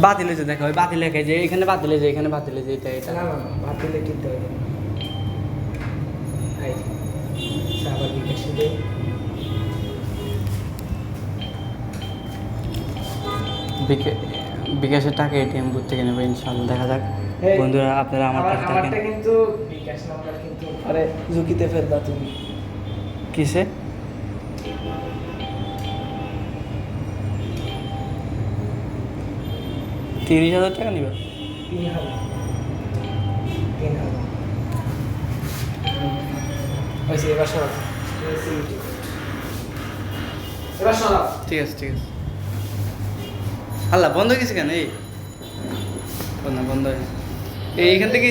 বাতিলে যে দেখো ওই বাতিলে যে এখানে বাতিলে যে এখানে বাতিলে যে এটা এটা বাতিলে কিনতে হবে আবার বিকাশে দেয় বিকাশের টাকা এটিএম বুথ থেকে নেবো ইনশাআল্লাহ দেখা যাক বন্ধুরা আপনারা আমার পাশে থাকেন আমারটা কিন্তু বিকাশ নাম্বার কিন্তু পরে ঝুঁকিতে ফেলবা তুমি কিসে $30,000 নিবা 3,000 ওইসে এবার সরাও এবার সরাও ঠিক আছে ঠিক আছে আল্লাহ বন্ধ হয়ে গেছে কেন এই না বন্ধ হয় এইখান থেকে